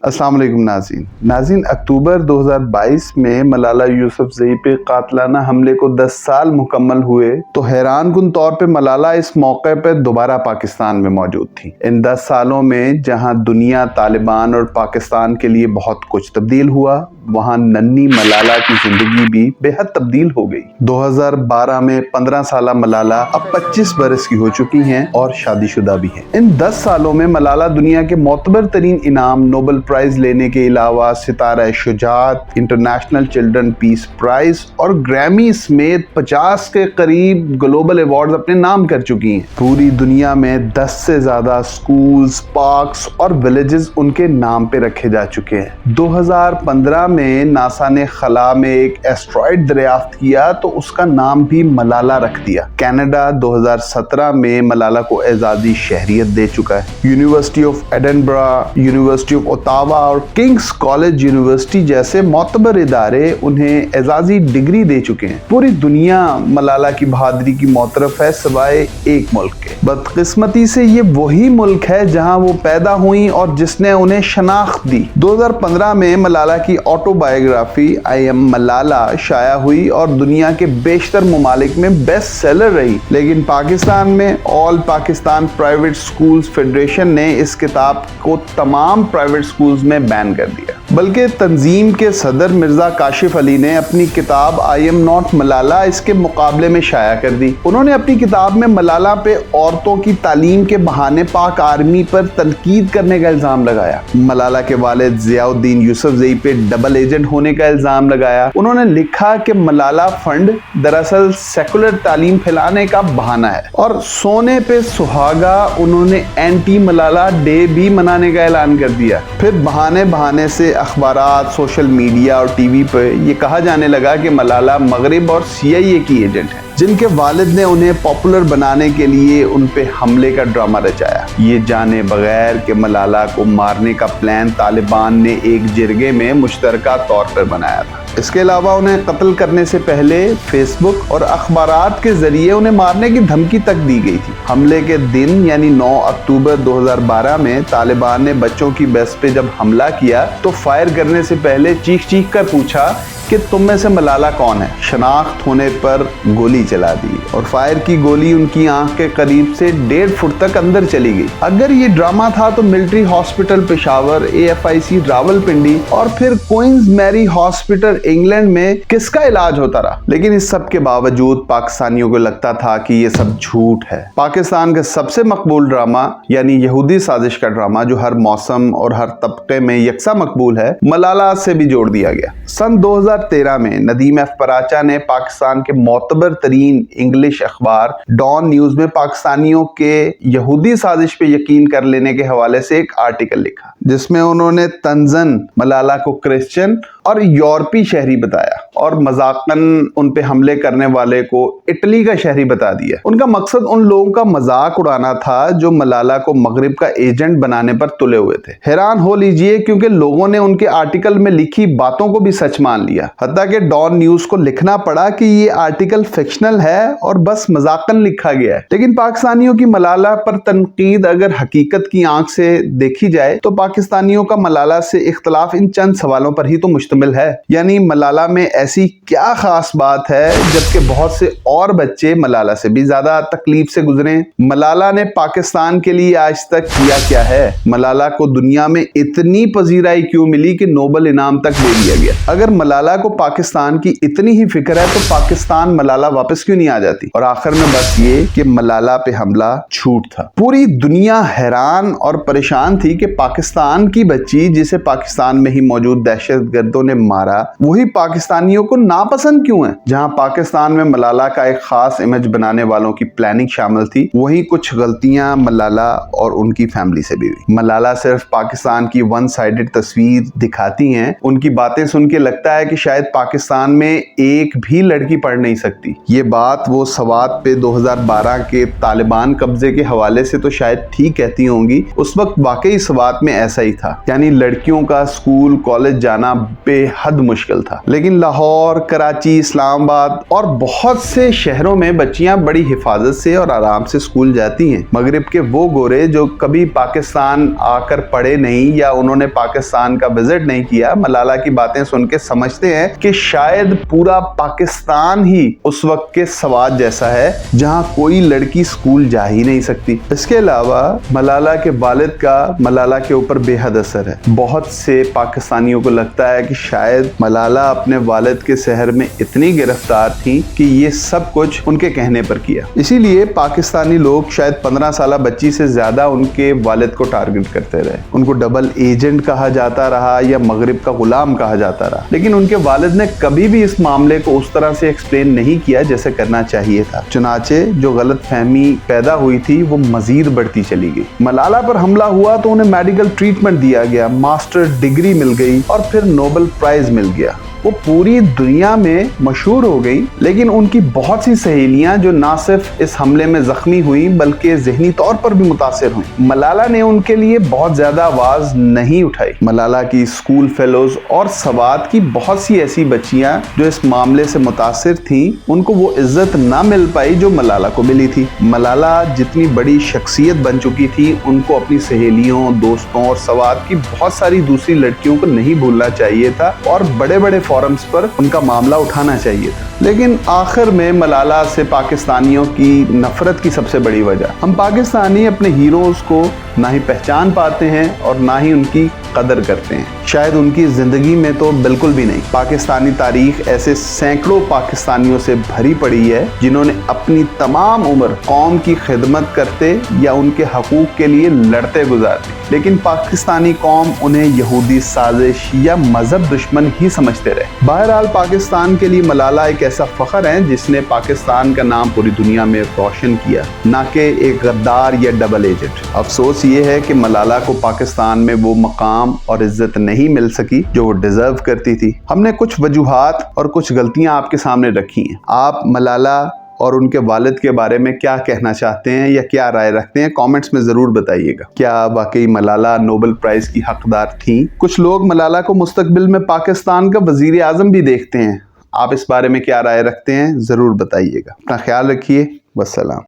अस्सलाम वालेकुम नाज़रीन, अक्टूबर 2022 में मलाला यूसुफ़ज़ई पे कातलाना हमले को 10 साल मुकम्मल हुए तो हैरानकुन तौर पे मलाला इस मौके पे दोबारा पाकिस्तान में मौजूद थी। इन 10 सालों में जहां दुनिया तालिबान और पाकिस्तान के लिए बहुत कुछ तब्दील हुआ, वहां नन्ही मलाला की जिंदगी भी बेहद तब्दील हो गई। 2012 में 15 साला मलाला अब 25 बरस की हो चुकी हैं और शादीशुदा भी हैं। इन 10 सालों में मलाला दुनिया के मोतबर तरीन इनाम नोबेल प्राइज लेने के अलावा Sitara Shujaat, international children peace prize और ग्रैमी समेत 50 के करीब ग्लोबल अवार्ड्स अपने नाम कर चुकी हैं। पूरी दुनिया में 10 से ज्यादा स्कूल्स, पार्क्स और विलेजेस उनके नाम पे रखे जा चुके हैं। 2015 में नासा ने खला में एक एस्ट्रॉइड दरियाफ्त किया तो उसका नाम भी मलाला रख दिया। कनाडा 2017 में मलाला को एजाजी शहरियत दे चुका है। University of Edinburgh, university of Ottawa और किंग्स कॉलेज यूनिवर्सिटी जैसे मोतबर इदारे उन्हें एजाजी डिग्री दे चुके हैं। पूरी दुनिया मलाला की बहादुरी की मोतरफ है सिवाय एक मुल्क के। बदकिस्मती से ये वही मुल्क है जहां वो पैदा हुई और जिसने उन्हें शनाख्त दी। 2015 में मलाला की ऑटोबायोग्राफी आई एम मलाला शाया हुई और दुनिया के बेशतर ममालिक में बेस्ट सेलर रही, लेकिन पाकिस्तान में all Pakistan private schools federation ने इस किताब को तमाम प्राइवेट स्कूल्स में बैन कर दिया। बल्कि तंजीम के सदर मिर्जा काशिफ अली ने अपनी किताब आई एम नॉट मलाला इसके मुकाबले में शाया कर दी। उन्होंने अपनी किताब में मलाला पे औरतों की तालीम के बहाने पाक आर्मी पर तनकीद करने का इल्जाम लगाया। मलाला के वालिद ज़ियाउद्दीन यूसुफ़ज़ई पे डबल एजेंट होने का इल्जाम लगाया। उन्होंने लिखा कि मलाला फंड दरअसल सेकुलर तालीम फैलाने का बहाना है और सोने पे सुहागा उन्होंने एंटी मलाला डे भी मनाने का ऐलान कर दिया। फिर बहाने बहाने से अखबारात, सोशल मीडिया और टीवी पे ये कहा जाने लगा कि मलाला मगरिब और CIA की एजेंट है, जिनके वालिद ने उन्हें पॉपुलर बनाने के लिए उन पे हमले का ड्रामा रचाया। ये जाने बगैर कि मलाला को मारने का प्लान तालिबान ने एक जिरगे में मुश्तरका तौर पर बनाया था। इसके अलावा उन्हें कत्ल करने से पहले फेसबुक और अखबारात के जरिए उन्हें मारने की धमकी तक दी गई थी। हमले के दिन यानी 9 अक्टूबर 2012 में तालिबान ने बच्चों की बस पे जब हमला किया तो फायर करने से पहले चीख चीख कर पूछा कि तुम में से मलाला कौन है। शनाख्त होने पर गोली चला दी और फायर की गोली उनकी आंख के करीब से 1.5 फुट तक अंदर चली गई। अगर ये ड्रामा था तो military hospital Peshawar, AFIC Rawalpindi और फिर क्वींस मैरी हॉस्पिटल इंग्लैंड में किसका इलाज होता रहा। लेकिन इस सब के बावजूद पाकिस्तानियों को लगता था कि ये सब झूठ है। पाकिस्तान का सबसे मकबूल ड्रामा यानी यहूदी साजिश का ड्रामा, जो हर मौसम और हर तबके में यकसा मकबूल है, मलाला से भी जोड़ दिया गया। सन 2013 में नदीम F पराचा ने पाकिस्तान के मोतबर तरीन इंग्लिश अखबार डॉन न्यूज में पाकिस्तानियों के यहूदी साजिश पे यकीन कर लेने के हवाले से एक आर्टिकल लिखा, जिसमें उन्होंने तंजन मलाला को क्रिश्चियन और यूरोपी शहरी बताया और मजाकन उन पे हमले करने वाले को इटली का शहरी बता दिया। उनका मकसद उन लोगों का मजाक उड़ाना था जो मलाला को मगरिब का एजेंट बनाने पर तुले हुए थे। हैरान हो लीजिए क्योंकि लोगों ने उनके आर्टिकल में लिखी बातों को भी सच मान लिया। हत्ता कि डॉन न्यूज को लिखना पड़ा कि ये आर्टिकल फिक्शनल है और बस मजाकन लिखा गया है। लेकिन पाकिस्तानियों की मलाला पर तनकीद अगर हकीकत की आंख से देखी जाए तो पाकिस्तानियों का मलाला से इख्तलाफ इन चंद सवालों पर ही तो मुश्तमिल है। यानी मलाला में ऐसी क्या खास बात है जबकि बहुत से और बच्चे मलाला से भी ज्यादा तकलीफ से गुजरे। मलाला ने पाकिस्तान के लिए आज तक किया क्या है? मलाला को दुनिया में इतनी पजीराई क्यों मिली कि नोबेल इनाम तक दे दिया गया? अगर मलाला को पाकिस्तान की इतनी ही फिक्र है तो पाकिस्तान मलाला वापस क्यों नहीं आ जाती? और आखिर में बस ये कि मलाला पे हमला झूठ था। पूरी दुनिया हैरान और परेशान थी कि पाकिस्तान की बच्ची जिसे पाकिस्तान में ही मौजूद दहशतगर्दों ने मारा, वही पाकिस्तानियों को नापसंद क्यों है? जहां पाकिस्तान में मलाला का एक खास इमेज बनाने वालों की प्लानिंग शामिल थी, वहीं कुछ गलतियां मलाला और उनकी फैमिली से भी हुई। मलाला सिर्फ पाकिस्तान की वन साइडेड तस्वीर दिखाती हैं। उनकी बातें सुन के लगता है कि शायद पाकिस्तान में एक भी लड़की पढ़ नहीं सकती। ये बात वो सवात पे 2012 के तालिबान कब्जे के हवाले से तो शायद ठीक कहती होंगी। उस वक्त वाकई सवात में ऐसा ही था, यानी लड़कियों का स्कूल कॉलेज जाना बेहद मुश्किल था। लेकिन लाहौर, कराची, इस्लामाबाद और बहुत से शहरों में बच्चियां बड़ी हिफाजत से और आराम से स्कूल जाती हैं। मगरिब के वो गोरे जो कभी पाकिस्तान आकर पढ़े नहीं या उन्होंने पाकिस्तान का विजिट नहीं किया, मलाला की बातें सुन के समझते हैं कि शायद पूरा पाकिस्तान ही उस वक्त के सवाद जैसा है जहां कोई लड़की स्कूल जा ही नहीं सकती। इसके अलावा मलाला के वालिद का मलाला के ऊपर बेहद असर है। बहुत से पाकिस्तानियों को लगता है कि शायद मलाला अपने वालिद के शहर में इतनी गिरफ्तार थी कि ये सब कुछ उनके कहने पर किया। इसीलिए पाकिस्तानी लोग शायद 15 साल बच्ची से ज्यादा उनके वालिद को टारगेट करते रहे। उनको डबल एजेंट कहा जाता रहा या मगरिब का गुलाम कहा जाता रहा। लेकिन उनके वालिद ने कभी भी इस मामले को उस तरह से एक्सप्लेन नहीं किया जैसे करना चाहिए था। चुनाचे जो गलतफहमी पैदा हुई थी वो मजीद बढ़ती चली गई। मलाला पर हमला हुआ तो उन्हें मेडिकल ट्रीटमेंट दिया गया, मास्टर डिग्री मिल गई और फिर नोबेल प्राइज मिल गया। वो पूरी दुनिया में मशहूर हो गई। लेकिन उनकी बहुत सी सहेलियां जो ना सिर्फ इस हमले में जख्मी हुई बल्कि जहनी तौर पर भी मुतासिर हुई। मलाला ने उनके लिए बहुत ज्यादा आवाज नहीं उठाई। मलाला की स्कूल फेलोज और सवाद की बहुत सी ऐसी बच्चियां जो इस मामले से मुतासिर थीं, उनको वो इज्जत ना मिल पाई जो मलाला को मिली थी। मलाला जितनी बड़ी शख्सियत बन चुकी थी, उनको अपनी सहेलियों, दोस्तों और सवाद की बहुत सारी दूसरी लड़कियों को नहीं भूलना चाहिए था और बड़े बड़े फोरम्स पर उनका मामला उठाना चाहिए था। लेकिन आखिर में मलाला से पाकिस्तानियों की नफरत की सबसे बड़ी वजह, हम पाकिस्तानी अपने हीरोज को ना ही पहचान पाते हैं और ना ही उनकी कदर करते हैं। शायद उनकी जिंदगी में तो बिल्कुल भी नहीं। पाकिस्तानी तारीख ऐसे सैकड़ों पाकिस्तानियों से भरी पड़ी है जिन्होंने अपनी तमाम उम्र कौम की खिदमत करते या उनके हकूक के लिए लड़ते गुजार दी। लेकिन पाकिस्तानी कौम उन्हें यहूदी साजिश या मजहब दुश्मन ही समझते रहे। बहरहाल पाकिस्तान के लिए मलाला एक ऐसा फख्र है जिसने पाकिस्तान का नाम पूरी दुनिया में रोशन किया, ना कि एक गद्दार या डबल एजेंट। अफसोस ये है कि मलाला को पाकिस्तान में वो मकाम और इज्जत नहीं मिल सकी जो वो डिजर्व करती थी। हमने कुछ वजूहात और कुछ गलतियां आपके सामने रखी हैं। आप मलाला और उनके वालिद के बारे में क्या कहना चाहते हैं या क्या राय रखते हैं, कमेंट्स में जरूर बताइएगा। क्या वाकई मलाला नोबेल प्राइज की हकदार थी? कुछ लोग मलाला को मुस्तकबिल में पाकिस्तान का वजीर आजम भी देखते हैं। आप इस बारे में क्या राय रखते हैं, जरूर बताइएगा। अपना ख्याल रखिए। वस्सलाम।